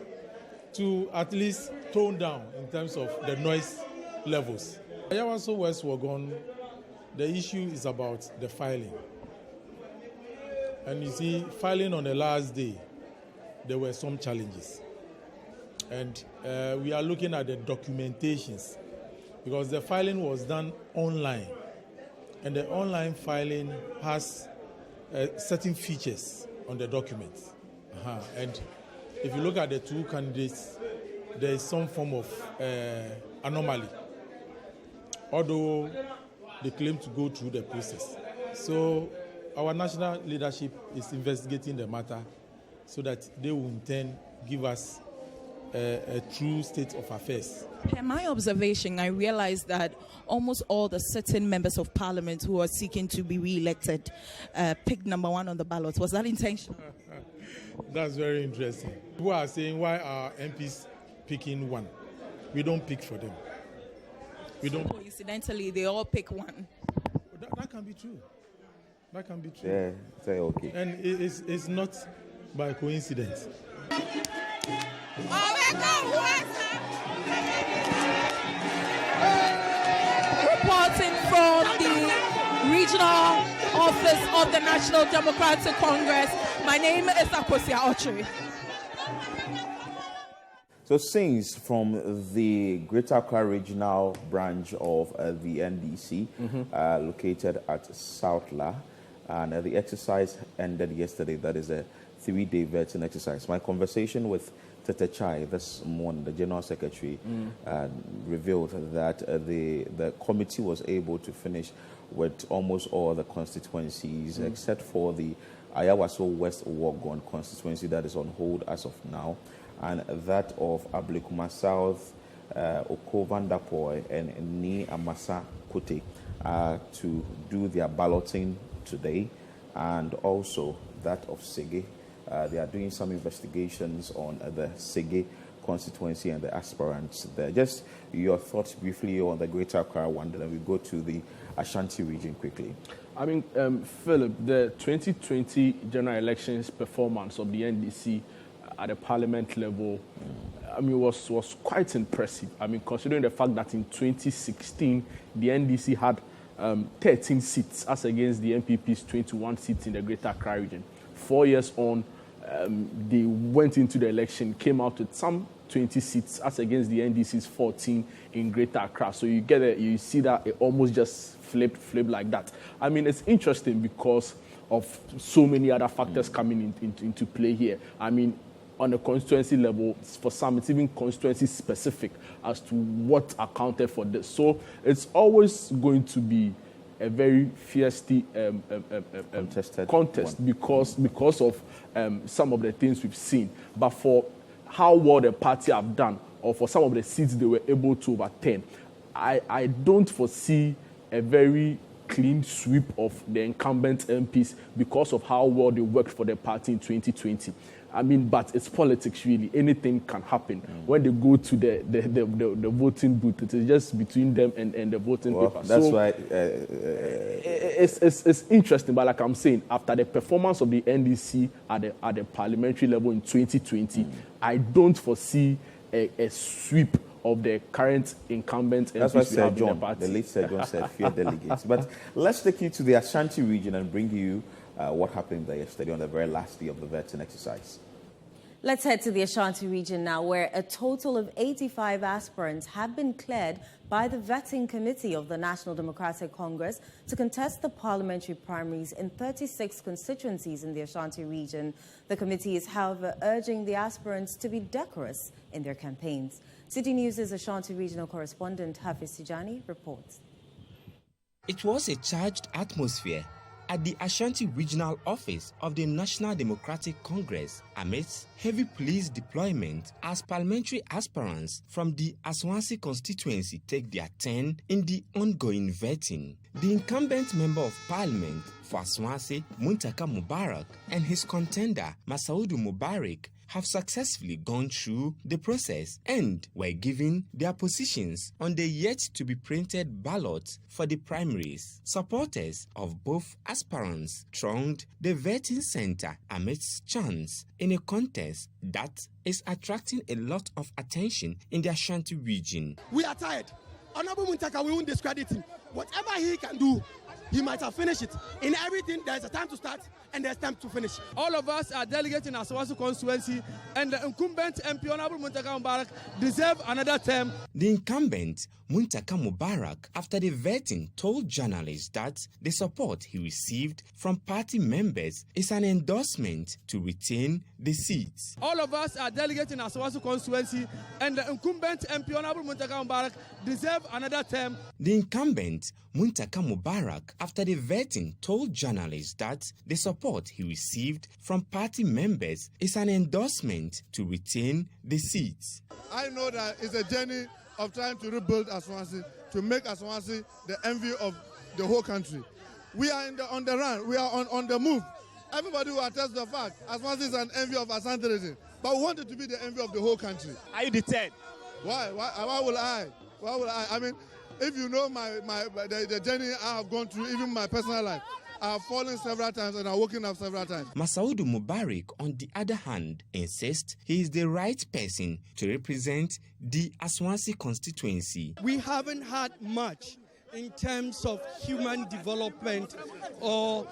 to at least tone down in terms of the noise levels. Ayawaso West Wagon, the issue is about the filing. And you see, filing on the last day, there were some challenges. And we are looking at the documentations because the filing was done online. And the online filing has certain features on the documents. And if you look at the two candidates, there is some form of anomaly, although they claim to go through the process. So our national leadership is investigating the matter so that they will in turn give us a true state of affairs. In my observation, I realized that almost all the certain members of parliament who are seeking to be re-elected picked number 1 on the ballot. Was that intentional? That's very interesting. People are saying, why are MPs picking 1? We don't pick for them. We don't. Coincidentally, they all pick 1. That can be true. That can be true. Yeah, say okay. And it's not by coincidence. Reporting from the regional office of the National Democratic Congress, my name is Akosia Ochiri. So scenes from the Greater Accra Regional Branch of the NDC, located at South La, and the exercise ended yesterday. That is a 3-day vetting exercise. My conversation with Tete Chai this morning, the General Secretary, revealed that the committee was able to finish with almost all the constituencies except for the Ayawaso West Wagon constituency that is on hold as of now, and that of Ablikuma South, Oko-Vandapoy, and Ni Amasa Kute to do their balloting today, and also that of Sege. They are doing some investigations on the Sege constituency and the aspirants there. Just your thoughts briefly on the Greater Accra one, then we go to the Ashanti region quickly. I mean, Philip, the 2020 general elections performance of the NDC at the parliament level, I mean, was quite impressive. I mean, considering the fact that in 2016, the NDC had 13 seats as against the NPP's 21 seats in the Greater Accra region. 4 years on, they went into the election, came out with some 20 seats as against the NDC's 14 in Greater Accra. So you see that it almost just flipped like that. I mean, it's interesting because of so many other factors coming into play here. I mean, on a constituency level, for some, it's even constituency specific as to what accounted for this. So it's always going to be a very fiercely contest because of some of the things we've seen. But for how well the party have done, or for some of the seats they were able to overturn, I don't foresee a very clean sweep of the incumbent MPs because of how well they worked for the party in 2020. I mean, but it's politics, really. Anything can happen. When they go to the voting booth, it is just between them and the voting paper. That's why... It's interesting, but like I'm saying, after the performance of the NDC at the parliamentary level in 2020, I don't foresee a sweep of the current incumbent MPs. That's what Sir in John, the party. the late Sir John said, fear delegates. But let's take you to the Ashanti region and bring you what happened there yesterday on the very last day of the vetting exercise. Let's head to the Ashanti region now, where a total of 85 aspirants have been cleared by the vetting committee of the National Democratic Congress to contest the parliamentary primaries in 36 constituencies in the Ashanti region. The committee is, however, urging the aspirants to be decorous in their campaigns. Citi News' Ashanti regional correspondent Hafiz Tijani reports. It was a charged atmosphere at the Ashanti Regional Office of the National Democratic Congress amidst heavy police deployment as parliamentary aspirants from the Aswansi constituency take their turn in the ongoing vetting. The incumbent Member of Parliament for Aswansi, Muntaka Mubarak, and his contender, Masaudu Mubarak, have successfully gone through the process and were given their positions on the yet-to-be-printed ballot for the primaries. Supporters of both aspirants thronged the vetting center amidst chants in a contest that is attracting a lot of attention in the Ashanti region. We are tired. Honorable Muntaka, we won't discredit him. Whatever he can do, he might have finished it. In everything, there's a time to start and there's time to finish. All of us are delegates in Aswansi constituency, and the incumbent MP, Honorable Muntaka Mubarak, deserve another term. The incumbent, Muntaka Mubarak, after the vetting, told journalists that the support he received from party members is an endorsement to retain the seats. All of us are delegates in Aswansi constituency, and the incumbent MP, Honorable Muntaka Mubarak, deserve another term. The incumbent, Muntaka Mubarak, after the vetting, told journalists that the support he received from party members is an endorsement to retain the seats. I know that it's a journey of trying to rebuild Aswansi, to make Aswansi the envy of the whole country. We are on the run, we are on the move. Everybody will attest the fact Aswansi is an envy of Ashanti region, but we want it to be the envy of the whole country. Are you deterred? Why will I? Why will I? I mean, if you know the journey I have gone through, even my personal life, I have fallen several times and I've woken up several times. Masaudu Mubarak, on the other hand, insists he is the right person to represent the Aswansi constituency. We haven't had much in terms of human development or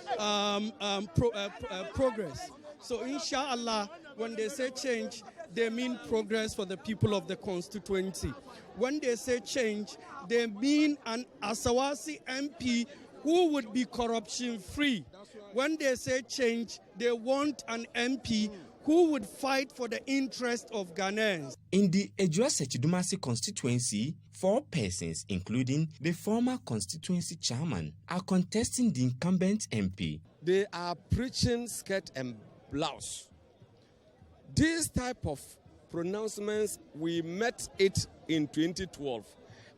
progress. So inshallah, when they say change, they mean progress for the people of the constituency. When they say change, they mean an Asawasi MP who would be corruption-free. When they say change, they want an MP who would fight for the interest of Ghanaians. In the Ejua-Sechidumasi constituency, 4 persons, including the former constituency chairman, are contesting the incumbent MP. They are preaching skirt and blouse. This type of pronouncements, we met it in 2012.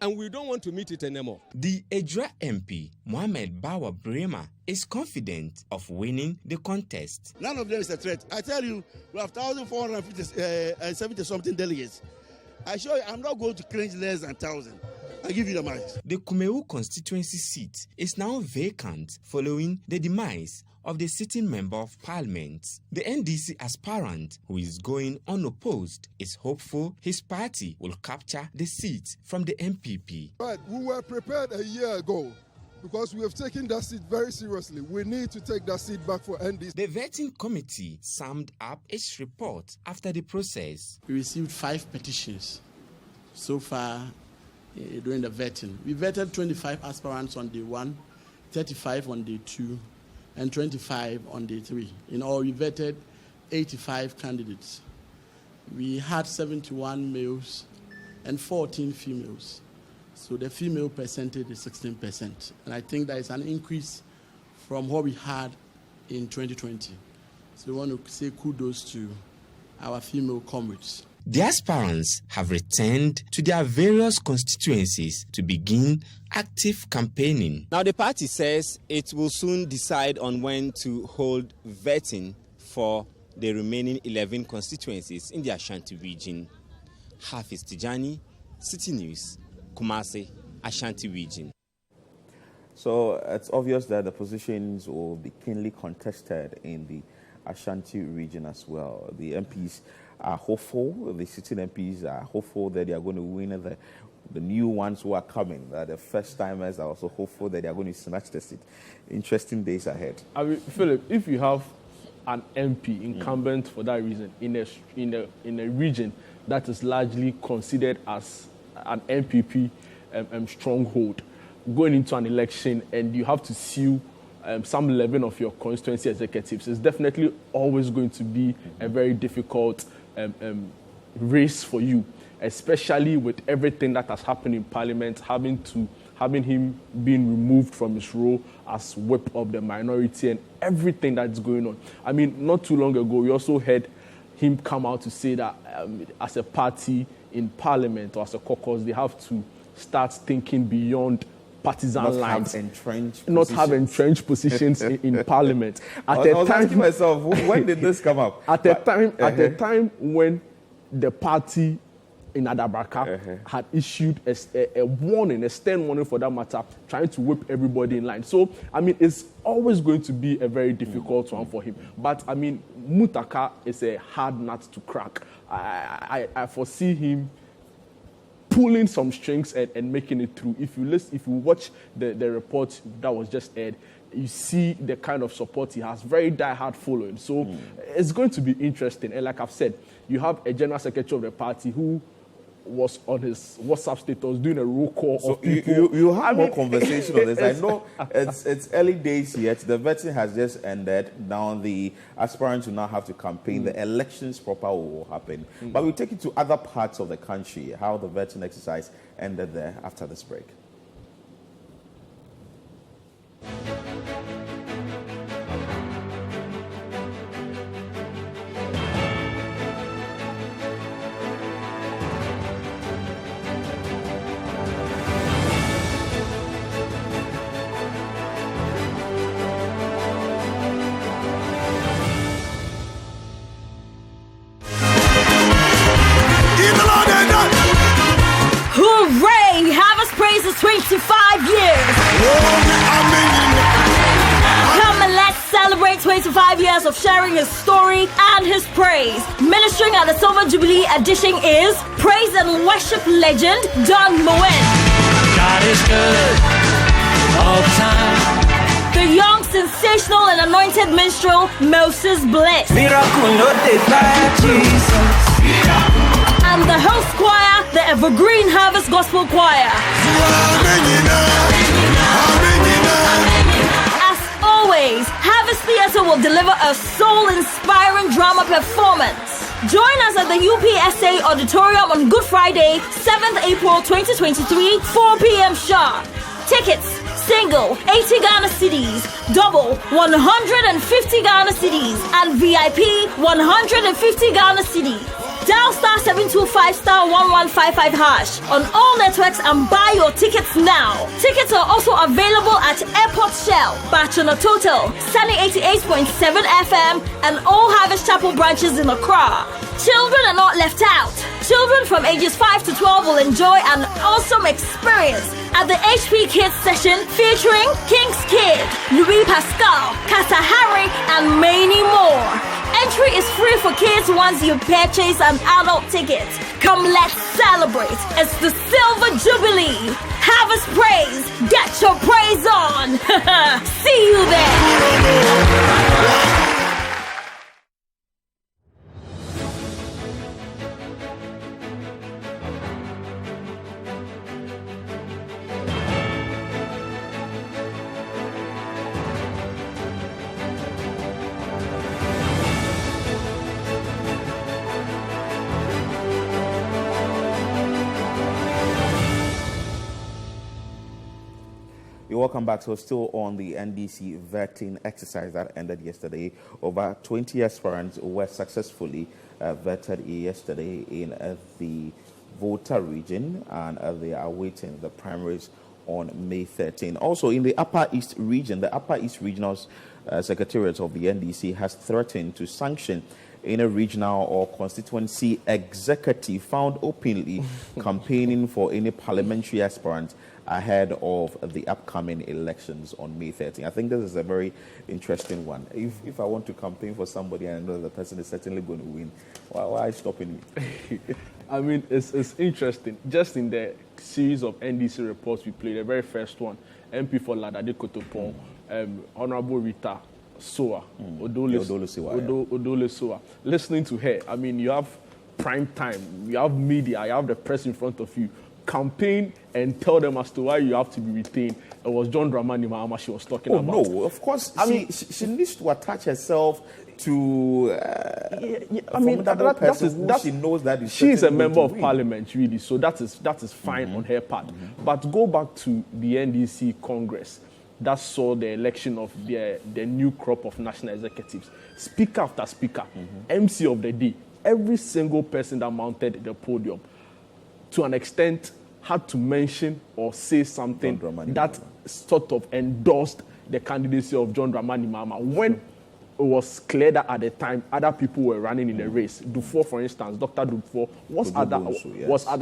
and we don't want to meet it anymore. The Edra MP, Mohamed Bawa Brema, is confident of winning the contest. None of them is a threat. I tell you, we have 1,470 something delegates. I assure you, I'm not going to clinch less than 1,000. I give you the mind. The Kumewu constituency seat is now vacant following the demise of the sitting member of parliament. The NDC aspirant, who is going unopposed, is hopeful his party will capture the seat from the MPP. But we were prepared a year ago because we have taken that seat very seriously. We need to take that seat back for NDC. The vetting committee summed up its report after the process. We received 5 petitions so far during the vetting. We vetted 25 aspirants on day 1, 35 on day 2, and 25 on day 3. In all, we vetted 85 candidates. We had 71 males and 14 females. So the female percentage is 16%. And I think that is an increase from what we had in 2020. So we want to say kudos to our female comrades. The aspirants have returned to their various constituencies to begin active campaigning. Now, the party says it will soon decide on when to hold vetting for the remaining 11 constituencies in the Ashanti region. Hafiz Tijani, Citi News, Kumasi, Ashanti region. So it's obvious that the positions will be keenly contested in the Ashanti region as well. The MPs are hopeful, the sitting MPs are hopeful that they are going to win. The new ones who are coming, the first timers, are also hopeful that they are going to snatch the seat. Interesting days ahead. I mean, Philip, if you have an MP incumbent for that reason in a region that is largely considered as an MPP stronghold, going into an election and you have to seal some 11 of your constituency executives, it's definitely always going to be a very difficult race for you, especially with everything that has happened in Parliament, having him being removed from his role as whip of the minority and everything that's going on. I mean, not too long ago, we also heard him come out to say that as a party in Parliament or as a caucus, they have to start thinking beyond partisan lines, not have entrenched positions in Parliament. I was asking myself, when did this come up? At the time when the party in Adabraka had issued a warning, a stern warning for that matter, trying to whip everybody in line. So, I mean, it's always going to be a very difficult one for him. But, I mean, Mutaka is a hard nut to crack. I foresee him pulling some strings and making it through. If you watch the report that was just aired, you see the kind of support he has, very die-hard following. So it's going to be interesting. And like I've said, you have a general secretary of the party who was on his WhatsApp status doing a roll call of people. You have more conversation on this. I know it's early days yet. The vetting has just ended. Now the aspirants will now have to campaign. The elections proper will happen. But we'll take it to other parts of the country, how the vetting exercise ended there after this break. Hooray! Harvest Praise is 25 years. Come and let's celebrate 25 years of sharing his story and his praise. Ministering at the Silver Jubilee edition is praise and worship legend Don Moen. God is good all the time. The young, sensational and anointed minstrel Moses Bliss. Miracle noted by Jesus. And the host choir, the Evergreen Harvest Gospel Choir. As always, Harvest Theatre will deliver a soul-inspiring drama performance. Join us at the UPSA Auditorium on Good Friday, 7th April 2023, 4 p.m. sharp. Tickets, single, 80 Ghana cedis, double, 150 Ghana cedis, and VIP, 150 Ghana cedis. Dial star 725 star 1155 hash on all networks and buy your tickets now. Tickets are also available at Airport Shell, Bachana Total, Sunny 88.7 FM, and all Harvest Chapel branches in Accra. Children are not left out. Children from ages 5 to 12 will enjoy an awesome experience at the HP Kids session featuring King's Kid, Louis Pascal, Kata Harry, and many more. Entry is free for kids once you purchase an adult ticket. Come, let's celebrate. It's the Silver Jubilee. Harvest praise. Get your praise on. See you there. Welcome back. So still on the NDC vetting exercise that ended yesterday. Over 20 aspirants were successfully vetted yesterday in the Volta region, and they are awaiting the primaries on May 13. Also in the Upper East region, the Upper East Regional Secretariat of the NDC has threatened to sanction in a regional or constituency executive found openly campaigning for any parliamentary aspirant ahead of the upcoming elections on May 13. I think this is a very interesting one. If I want to campaign for somebody and I know the person is certainly going to win, why stopping me? I mean, it's interesting. Just in the series of NDC reports we played, the very first one, MP for Ladade Kotopon, Honorable Rita Soa, Odole Soa. Listening to her, I mean, you have prime time, you have media, you have the press in front of you. Campaign and tell them as to why you have to be retained. It was John Dramani Mahama she was talking about. Oh, no, of course. I mean, she needs to attach herself to that she knows that is she is a member of parliament, really, so that is fine on her part. But go back to the NDC Congress that saw the election of the new crop of national executives. Speaker after speaker, MC of the day, every single person that mounted the podium, to an extent, had to mention or say something that sort of endorsed the candidacy of John Dramani Mahama. When it was clear that at the time other people were running in the race, Dufour, for instance, Dr. Dufour was other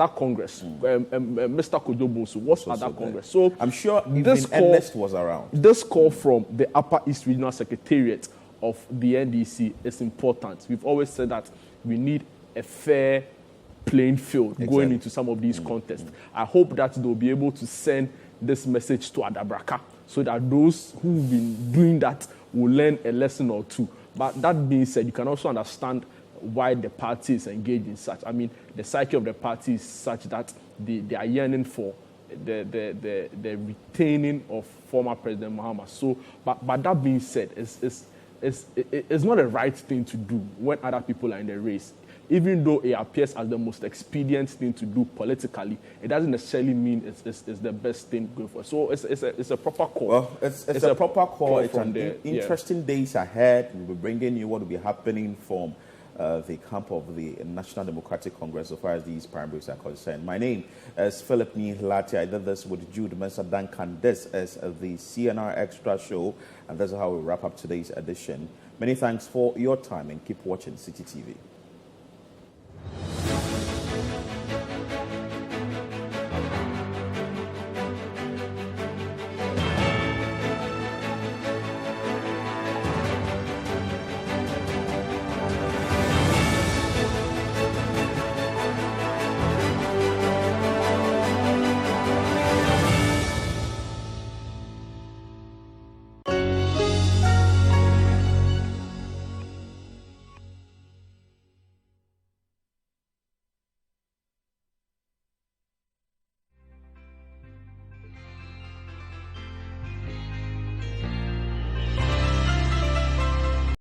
Congress, Mr. Kojobosu was other Congress. So I'm sure this Ernest was around. This call from the Upper East Regional Secretariat of the NDC is important. We've always said that we need a fair playing field going into some of these contests. I hope that they'll be able to send this message to Adabraka so that those who've been doing that will learn a lesson or two. But that being said, you can also understand why the party is engaged in such. I mean, the psyche of the party is such that they are yearning for the retaining of former President Mahama. So, but that being said, it's not a right thing to do when other people are in the race. Even though it appears as the most expedient thing to do politically, it doesn't necessarily mean it's the best thing going for. So it's a proper call. Well, it's a proper call. It's interesting days ahead. We'll be bringing you what will be happening from the camp of the National Democratic Congress so far as these primaries are concerned. My name is Philip Nihlati. I did this with Jude Mensa Duncan. This is the CNR Extra Show, and that's how we wrap up today's edition. Many thanks for your time and keep watching Citi TV.